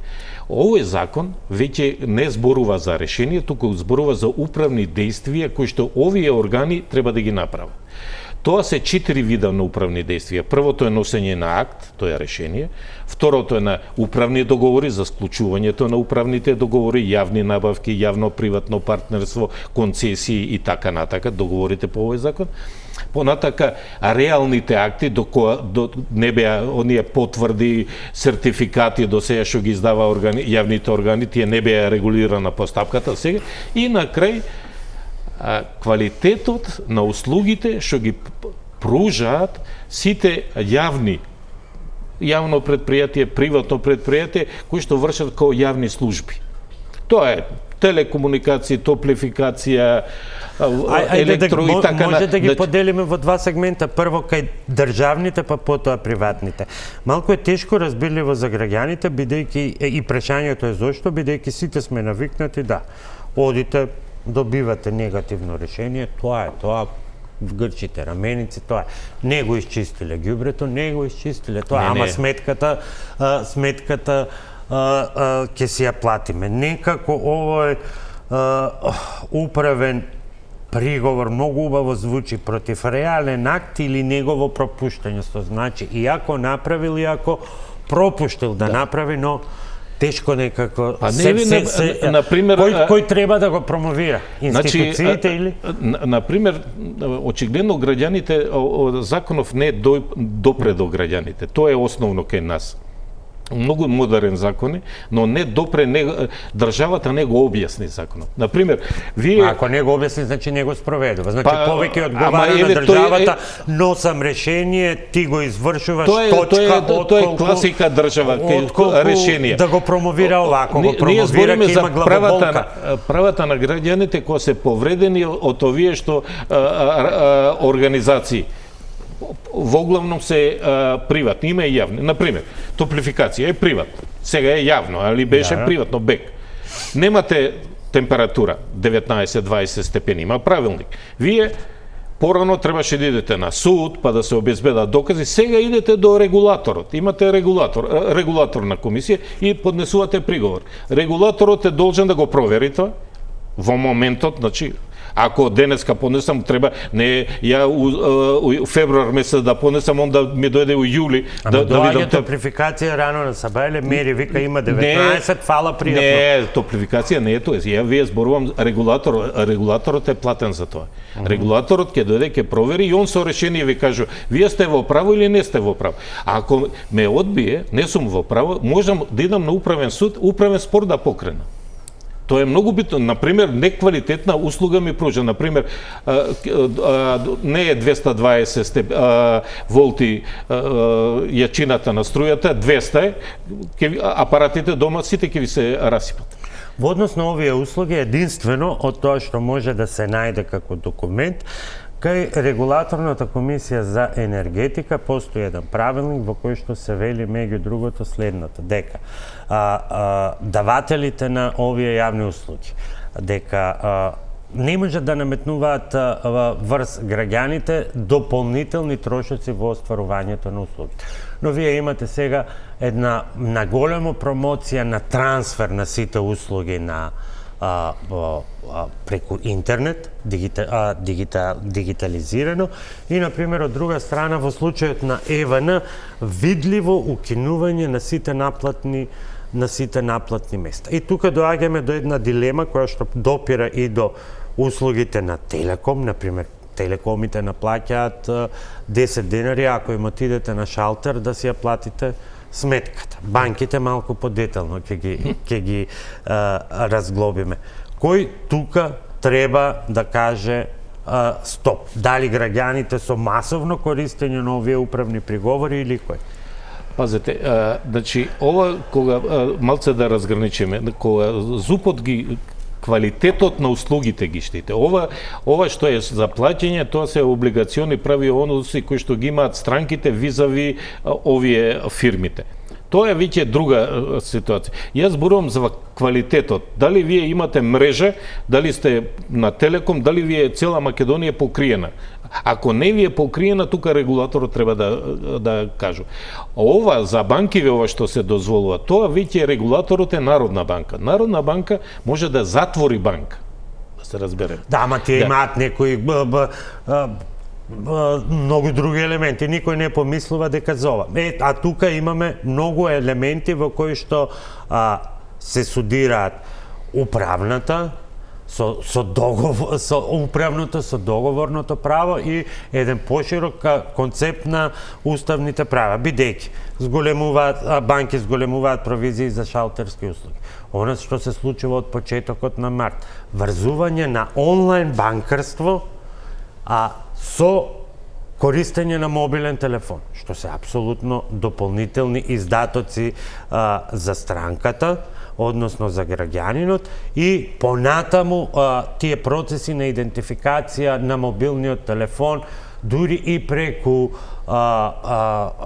Овој закон веќе не зборува за решение, туку зборува за управни действија кои што овие органи треба да ги направат. Тоа се 4 вида на управни действија. Првото е носење на акт, тоа е решение. Второто е на управни договори, за склучувањето на управните договори, јавни набавки, јавно-приватно партнерство, концесии и така натака, договорите по овој закон. Понатака, реалните акти, до не беа оние потврди, сертификати до сега што ги издава јавните органи, тие не беа регулирана постапката сега. И на крај, квалитетот на услугите што ги пружаат сите јавно предпријатие, приватно предпријатие, кои што вршат као јавни служби. Тоа е телекомуникации, топлификација, електро и така. Може да ги поделиме во два сегмента. Прво кај државните, па потоа приватните. Малку е тешко разбирливо за граѓаните, бидејќи и прашањето е зошто, бидејќи сите сме навикнати да одите, добивате негативно решение, тоа вгрчите раменици, тоа не го исчистиле ѓубрето, не го исчистиле тоа, ама сметката ќе си ја платиме. Некако овој управен приговор многу убаво звучи против реален акт или негово пропуштање, што значи иако направил, иако пропуштил да направи, но тешко некако например, кој треба да го промовира? Институциите или? Например, очигледно граѓаните, законов не допре до граѓаните. Тоа е основно кај нас. Многу модерен закон е, но не допре, државата не го објасни законот. Например, вие... Ако не го објасни, значи не го спроведува. Значи, повеќе одговара на државата, носам решение, ти го извршуваш, точка, тоа е класика држава, решение. Да го промовира овако, го промовира, ке има главоболка. Правата на граѓаните кои се повредени од овие што организации. Воглавном се приватни, има и јавни. Например, топлификација е приватно, сега е јавно, али беше приватно бек. Немате температура 19-20 степени, има правилник. Вие порано требаше да идете на суд, па да се обезбедат докази, сега идете до регулаторот. Имате регулаторна комисија и поднесувате приговор. Регулаторот е должен да го провери тоа во моментот, значи ако денеска понесам, треба не ја у февруар месец да понесам, онда ми дојде у јули да видам топлификација рано на сабајле, мери вика има 19, фала пријатно. Не, топлификација не е тоа. Ја вие зборувам регулаторот е платен за тоа. Регулаторот ќе дојде, ќе провери и он со решение ви кажу, вие сте во право или не сте во право. А ако ме одбие, не сум во право, можам да идам на управен суд, управен спор да покрена. Тоа е многу битно. Например, неквалитетна услуга ми пружа. Например, не е 220 волти јачината на струјата, 200 е, апаратите дома сите ќе ви се расипат. Во однос на овие услуги, единствено од тоа што може да се најде како документ, кај регулаторната комисија за енергетика постои еден правилник во кој што се вели меѓу другото следното, дека давателите на овие јавни услуги, дека не може да наметнуваат врз граѓаните дополнителни трошоци во остварувањето на услугите. Но вие имате сега една наголема промоција на трансфер на сите услуги на преку интернет, дигитализирано и, например, од друга страна, во случајот на ЕВН, видливо укинување на сите наплатни места. И тука доаѓаме до една дилема која што допира и до услугите на Телеком, например, телекомите наплаќаат 10 денари, ако им отидете на шалтер да си ја платите сметката. Банките малку подетално ќе ги разглобиме. Кој тука треба да каже стоп? Дали граѓаните со масовно користење на овие управни приговори или кој? Пазете, значи, ова кога малце да разграничиме, кога ЗУПот ги квалитетот на услугите ги штите. Ова што е за плаќање, тоа се облигациони прави односи кои што ги имаат странките визави овие фирмите. Тоа е веќе друга ситуација. Јас зборувам за квалитетот. Дали вие имате мрежа, дали сте на Телеком, дали вие цела Македонија покриена. Ако не ви е покриена, тука регулаторот треба да кажу. Ова за банкиве, ова што се дозволува, тоа веќе регулаторот е Народна банка. Народна банка може да затвори банка. Да се разбере. Да, ама тие имаат некои многу други елементи. Никој не помислува дека за ова. А тука имаме многу елементи во кои што се судираат управната, со договорното право и еден поширок концепт на уставните права, бидејќи банки зголемуваат провизии за шалтерски услуги. Она што се случува од почетокот на март, врзување на онлайн банкарство со користење на мобилен телефон, што се апсолутно дополнителни издатоци за странката, односно за граѓанинот, и понатаму тие процеси на идентификација на мобилниот телефон, дури и преку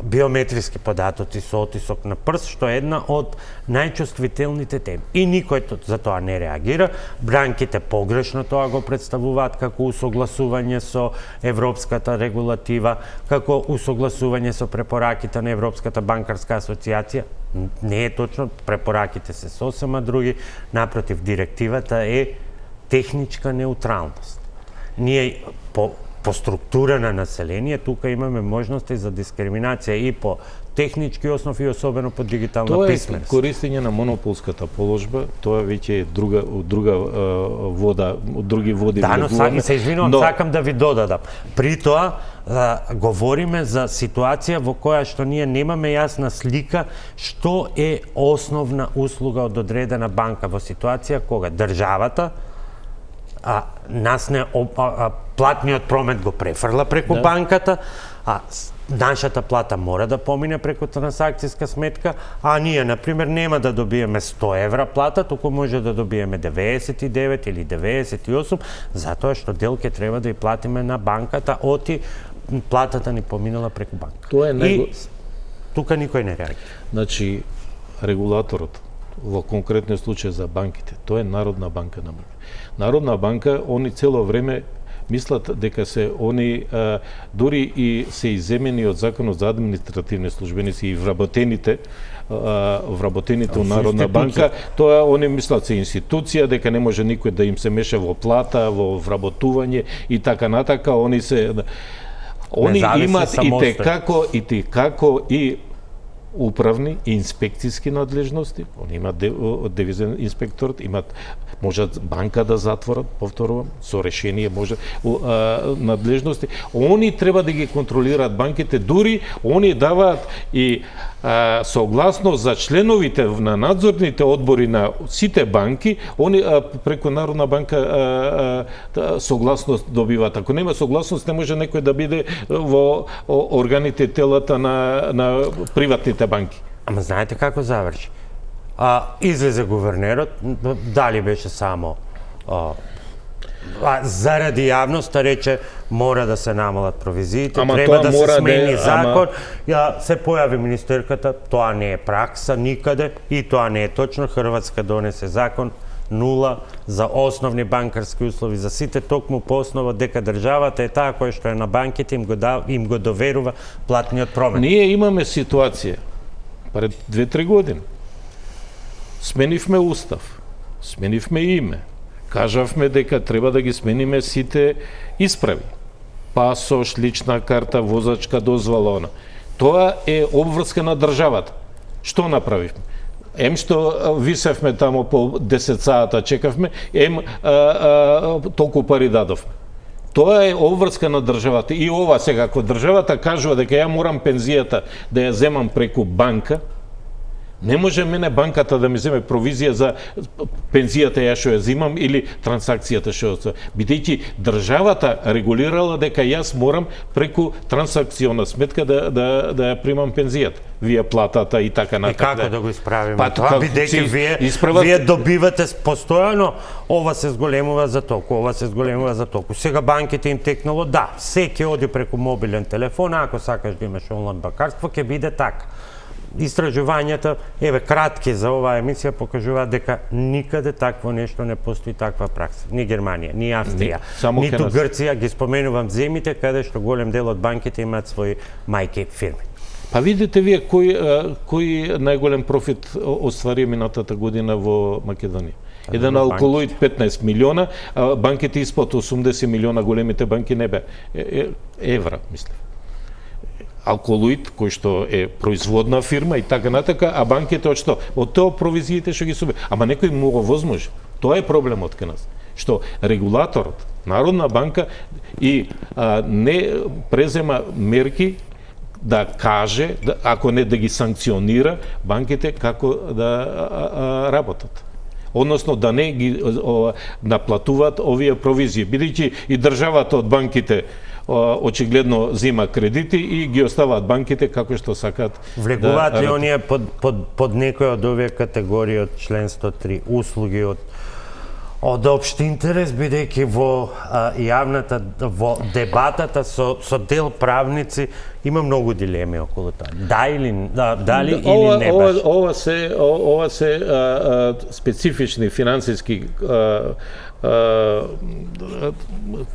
биометриски податоци со отисок на прст, што е една од најчувствителните теми. И никој за тоа не реагира. Банките погрешно тоа го представуваат како усогласување со европската регулатива, како усогласување со препораките на Европската банкарска асоциација. Не е точно, препораките се сосема други, напротив, директивата е техничка неутралност. Ние по структура на население, тука имаме можности за дискриминација и по технички основи, и особено по дигитална писменост. Тоа е користење на монополската положба, тоа веќе е друга вода, од други води. Да, но се извинувам, сакам да ви додадам. При тоа, говориме за ситуација во која што ние немаме јасна слика што е основна услуга од одредена банка во ситуација кога државата нас не платниот промет го префрла преку банката, нашата плата мора да помине преку трансакцијска сметка, а ние, например, нема да добиеме 100 евра плата, туку може да добиеме 99 или 98, затоа што дел ќе треба да ја платиме на банката, оти платата ни поминала преку банка. Тоа е И тука никој не реагира. Значи, регулаторот во конкретниот случај за банките, тоа е Народна банка на Македонија. Народна банка, они цело време мислат дека се они дури и се иземени од Законот за административни службеници и вработените у Народна банка, тоа они мислат се институција, дека не може никој да им се меша во плата, во вработување и така натака, они имат и како и управни и инспекцијски надлежности, они имат девизен инспекторат, можат банка да затворат, повторувам, со решение може надлежности. Они треба да ги контролираат банките, дури они даваат и согласно за членовите на надзорните одбори на сите банки, они преку Народна банка согласност добиваат. Ако нема согласност, не може некој да биде во органите, телата на приватните банки. Ама знаете како заврши? Излезе гувернерот, дали беше само заради јавноста рече мора да се намалат провизиите, треба да се смени закон. Се појави министерката, тоа не е пракса никаде и тоа не е точно. Хрватска донесе закон 0 за основни банкарски услови за сите, токму по основа дека државата е таа која што е на банките им го доверува платниот промет. Ние имаме ситуација пред 2-3 години. Сменивме устав, сменивме име, кажавме дека треба да ги смениме сите исправи. Пасош, лична карта, возачка дозвола. Тоа е обврска на државата. Што направивме? Што висевме тамо по 10 сата, чекавме, толку пари дадовме. Тоа е обврска на државата. И ова сега, ако државата кажува дека ја морам пензијата да ја земам преку банка, не може мене банката да ми земе провизија за пензијата ја што ја земам или трансакцијата што бидејќи државата регулирала дека јас морам преку трансакциона сметка да ја примам пензијата. Вие платата и така натака. И како да го исправиме тоа? Бидејќи вие добивате постојано, ова се зголемува за толку, ова се зголемува за толку. Сега банките им текнало, да, се ќе оди преку мобилен телефон, ако сакаш да имаш онлайн банкарство, ќе биде така. Истражувањата, кратки за оваа емисија, покажуваат дека никаде такво нешто не постои, таква пракса. Ни Германија, ни Австрија, ниту Грција, ги споменувам земите каде што голем дел од банките имаат своји мајки фирми. Па видите вие кој најголем профит оствари минатата година во Македонија? Еден алколоид 15 милиона, банките испод 80 милиона, големите банки не бе евра, мислев. Алколоид, кој што е производна фирма и така натака, а банките од што? Од тоа провизиите што ги субе. Ама некој му го возможи. Тоа е проблемот кај нас. Што регулаторот, Народна банка и не презема мерки да каже, ако не да ги санкционира банките како да работат. Односно да не ги наплатуваат овие провизии, бидејќи и државата од банките очигледно зема кредити и ги оставаат банките како што сакаат. Влегуваат ли оние под некој од овие категории од член 103 услуги од општ интерес, бидејќи во јавната, во дебатата со дел правници има многу дилеми околу тоа. Дали или не баш? Ова се специфични финансиски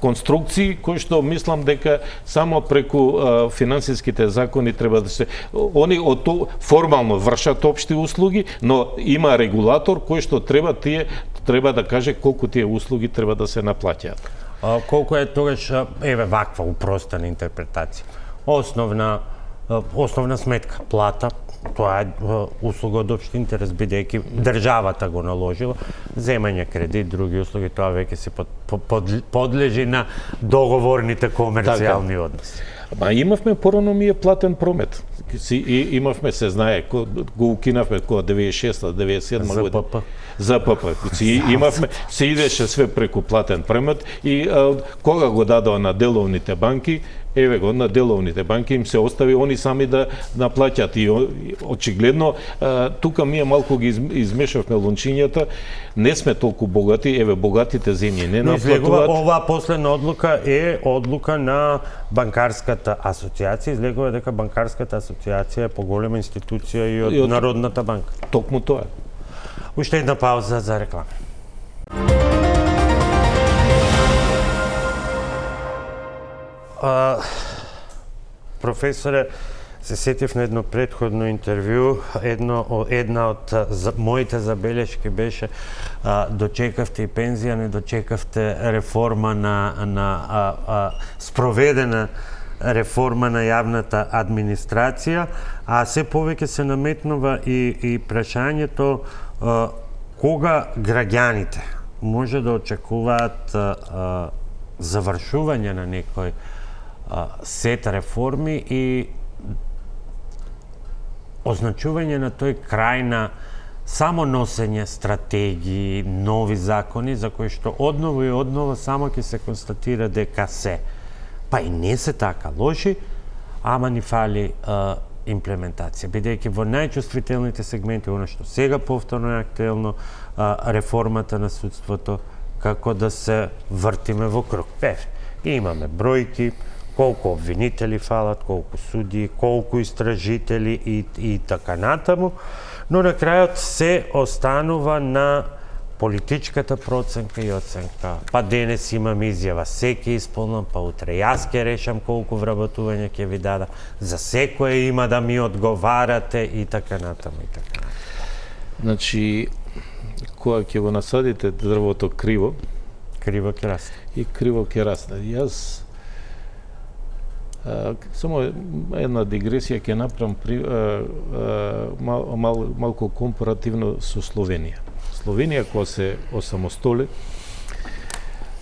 конструкции кои што мислам дека само преку финансиските закони треба да се формално вршат општи услуги, но има регулатор кој што треба да каже колку тие услуги треба да се наплаќаат. Колку е тогаш ваква упростена интерпретација? Основна сметка, плата, тоа е услуга од општ интерес, бидејќи државата го наложила, земање кредит, други услуги, тоа веќе се подлежи на договорните комерцијални односи. Ма имавме порано ми е платен промет. Имавме, се знае, го укинавме кога 96-97 година. За ПП. Имавме, се идеше све преку платен промет и кога го дадоа на деловните банки, на деловните банки им се остави они сами да наплаќат и очигледно тука ние малку ги измешавме лунчињата, не сме толку богати, богатите земји не наплатуваат. Оваа последна одлука е одлука на банкарската асоциација, излегува дека банкарската асоциација е поголема институција и од Народната банка. Токму тоа. Уште една пауза за реклама. Професоре, се сетив на едно претходно интервју, една од моите забелешки беше дочекавте и пензија, не дочекавте реформа на спроведена реформа на јавната администрација, а се повеќе се наметнува и прашањето кога граѓаните може да очекуваат завршување на некој сет реформи и означување на тој крај на само носење стратегии, нови закони за кои што одново и одново само ќе се констатира дека се, па и не се така лоши, ама ни фали имплементација, бидејќи во најчувствителните сегменти, она што сега повторно е актуелно, реформата на судството, како да се вртиме во круг. Имаме бројки, колку обвинители фалат, колку судии, колку истражители и така натаму, но на крајот се останува на политичката проценка и оценка. Па денес имам изјава, секи исполнам, па утре јас ќе решам колку вработување ќе ви дадам, за секое има да ми одговарате и така натаму и така натаму. Значи, кога ќе го насадите дрвото криво ќе расте. И криво ќе расте. Јас само една дигресија ќе направам малку компаративно со Словенија. Словенија, кога се осамостоли,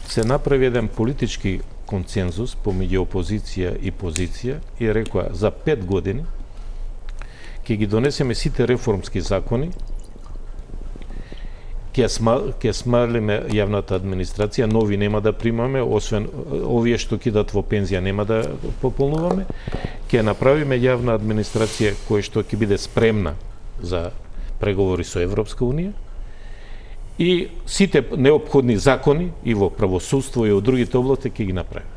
се направи еден политички консензус помеѓу опозиција и позиција и рекоа за 5 години ќе ги донесеме сите реформски закони, ќе смалиме јавната администрација, нови нема да примаме, освен овие што кидат во пензија нема да пополнуваме, ќе направиме јавна администрација која што ќе биде спремна за преговори со Европска унија и сите неопходни закони и во правосудство и во другите области ќе ги направиме.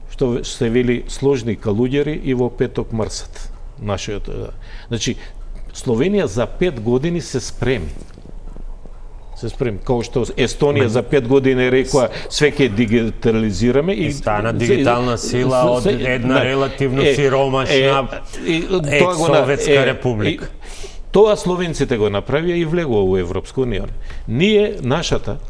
Што се вели сложни калуѓери и во петок марсат. Значи, Словенија за 5 години се спреми. Као што Естонија за 5 години рекоа све ќе дигитализираме и стана дигитална сила од една релативно сиромашна екс-советска република. Тоа словенците го направија и влегува во Европска унија. Ние, нашата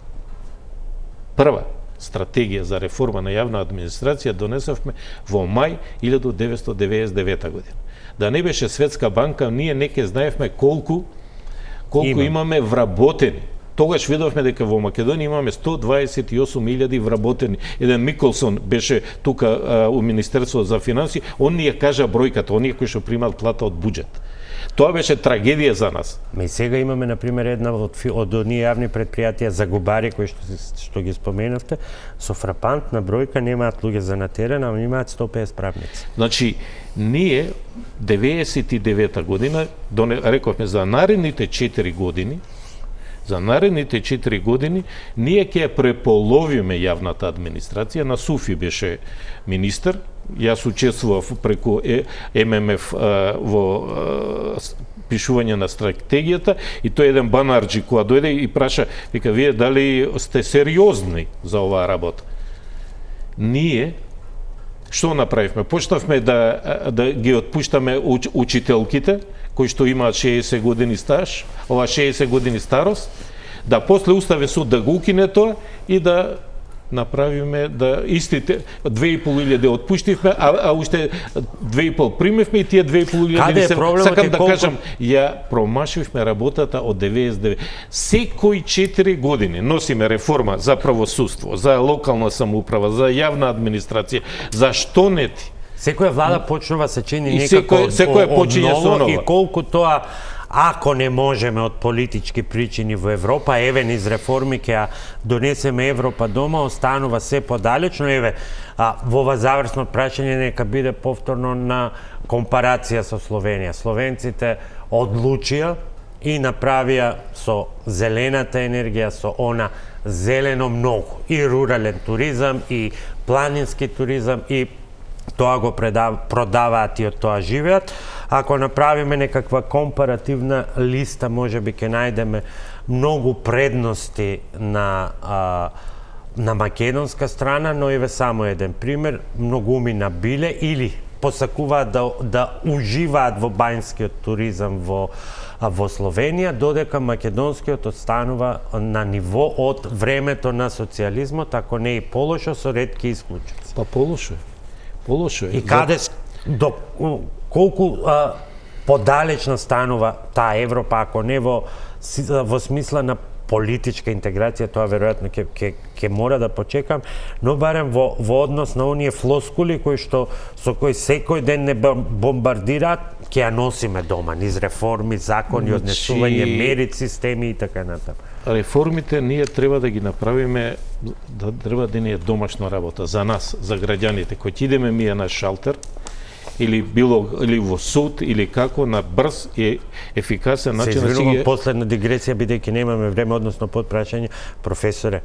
прва стратегија за реформа на јавна администрација донесовме во мај 1999 година. Да не беше Светска банка, ние не ќе знаевме колку имаме вработени. Тогаш видовме дека во Македонија имаме 128.000 вработени. Еден Миколсон беше тука у Министерството за финансии, он ни ја кажа бројката, оние кои што примаат плата од буџет. Тоа беше трагедија за нас. И сега имаме, например, една од оние јавни предпријатија за губари кои што ги споменавте, со фрапантна бројка немаат луѓе за на терен, а имаат 150 правници. Значи, ние 99-та година рековме за наредните 4 години, ние ќе преполовиме јавната администрација. На Суфи беше министер, јас учествував преку ММФ во пишување на стратегијата и тој еден банарџи која дојде и праша, вика, вие дали сте сериозни за оваа работа? Ние што направивме? Почнавме да ги отпуштаме учителките кои што имаат 60 години стаж, ова 60 години старост, да после Уставен суд да го укине тоа и да направиме да истите 2.500 отпуштивме, а уште 2.500 примевме и тие 2.500 сакам да кажам, ја промашивме работата од 99. Секои 4 години носиме реформа за правосудство, за локална самоуправа, за јавна администрација, за што не ти? Секоја влада почнува се чини некако од ново и колку тоа, ако не можеме од политички причини во Европа, еве низ реформи ќе донесеме Европа дома, останува се подалечно, еве во ова завршно прашање нека биде повторно на компарација со Словенија. Словенците одлучија и направија со зелената енергија, со она зелено многу, и рурален туризам, и планински туризам, и тоа го продаваат и од тоа живеат. Ако направиме некаква компаративна листа, можеби ќе најдеме многу предности на македонска страна, но еве само еден пример, многуми на биле или посакуваат да уживаат во бањскиот туризам во Словенија, додека македонскиот останува на ниво од времето на социјализмот, ако не и полошо, со ретки исклучоци. Па полошо е. И каде, колку подалечна станува таа Европа, ако не во смисла на политичка интеграција, тоа веројатно ќе мора да почекам, но барем во однос на оние флоскули со кои секој ден не бомбардираат, ќе ја носиме дома, низ реформи, закони, однесување, мери, системи и така натаму. Реформите ние треба да ги направиме, треба да ни е домашна работа за нас, за граѓаните, кои ќе идеме ние на шалтер, или во суд, или како на брз и ефикасен начин. Се извинувам, последна дигресија, бидејќи немаме време, односно подпрашање, професоре,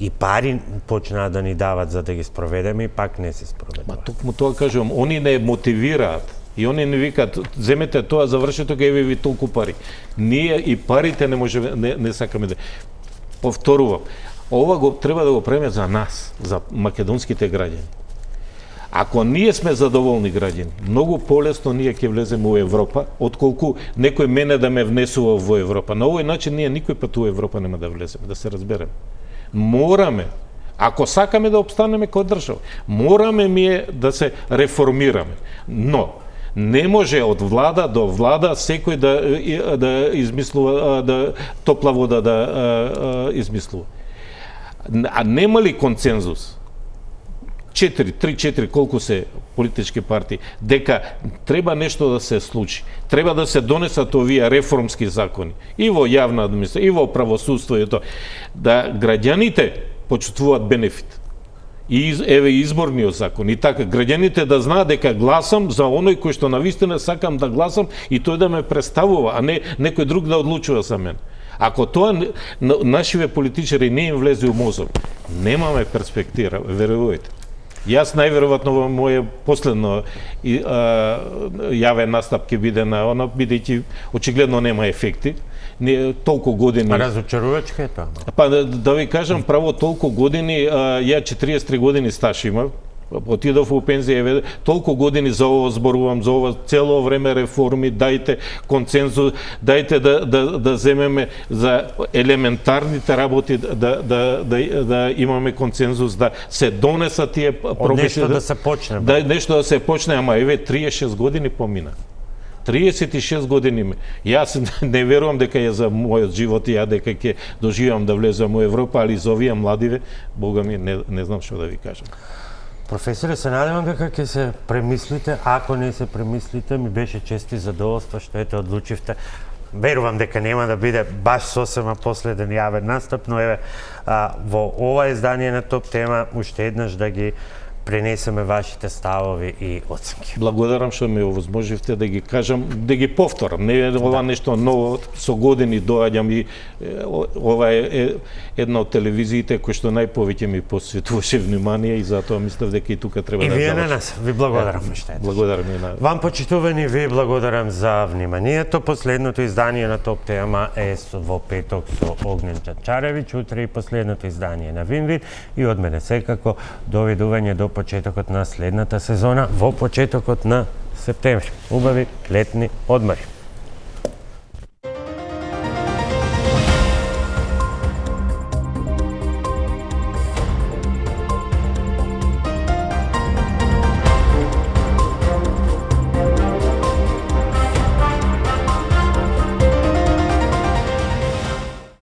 и пари почнаа да ни дават за да ги спроведеме и пак не се спроведува. Токму тоа кажувам, они не мотивираат. И они не викаат, земете тоа, завршете го, еве ви толку пари. Ние и парите не сакаме да... Повторувам, ова треба да го правиме за нас, за македонските граѓани. Ако ние сме задоволни граѓани, многу полесно ние ќе влеземе во Европа, отколку некој мене да ме внесува во Европа. На овој начин ние никој пат во Европа нема да влеземе, да се разбереме. Мораме, ако сакаме да обстанеме како држава, мораме да се реформираме. Но не може од влада до влада секој да измислува, да топла вода да измислува. А нема ли консензус? 3-4 колку се политички партии, дека треба нешто да се случи. Треба да се донесат овие реформски закони и во јавна администрација, и во правосудство и тоа, да граѓаните почувствуваат бенефит. И еве изборниот закон. И така, граѓаните да знаат дека гласам за оној кој што навистина сакам да гласам и тој да ме представува, а не некој друг да одлучува за мен. Ако тоа нашиве политичари не им влезе у мозок, немаме перспектива, верувајте. Јас најверојатно во моје последно јавен настап ќе биде на оно, бидејќи очигледно нема ефекти. Не толку години. Разочарувачка е тоа. Па да ви кажам право, толку години, ја 43 години стаж имам. Отидов во пензија, толку години за ова зборувам, за ова цело време реформи, дајте консензус, дајте да земеме за елементарните работи, да имаме консензус, да се донесат тие прописи. Нешто да се почне. Да, нешто да се почне, ама еве 36 години помина. 36 години. Јас не верувам дека е за мојот живот и ја дека ќе доживам да влезам во Европа, али за овие младиве, Бога ми, не знам што да ви кажам. Професоре, се надевам дека ќе се премислите, ако не се премислите, ми беше чест и задоволство што ете одлучивте. Верувам дека нема да биде баш сосема последен јавен настап, но еве во ова издание на Топ тема уште еднаш да ги пренесеме вашите ставови и оценки. Благодарам што ми овозможивте да ги кажам, да ги повторам. Не е ова нешто ново, со години доаѓам и ова е една од телевизиите кој што најповеќе ми посветуваше внимание и затоа мислев дека и тука треба да вие на нас, ви благодарам уште. Благодарам и на вам, почитувани, ви благодарам за вниманието. Последното издание на Топ тема е во петок со Огнен Чачаревиќ, утре и последното издание на Винвин и од мене секако довидување до почетокот на следната сезона во почетокот на септември. Убави летни одмори.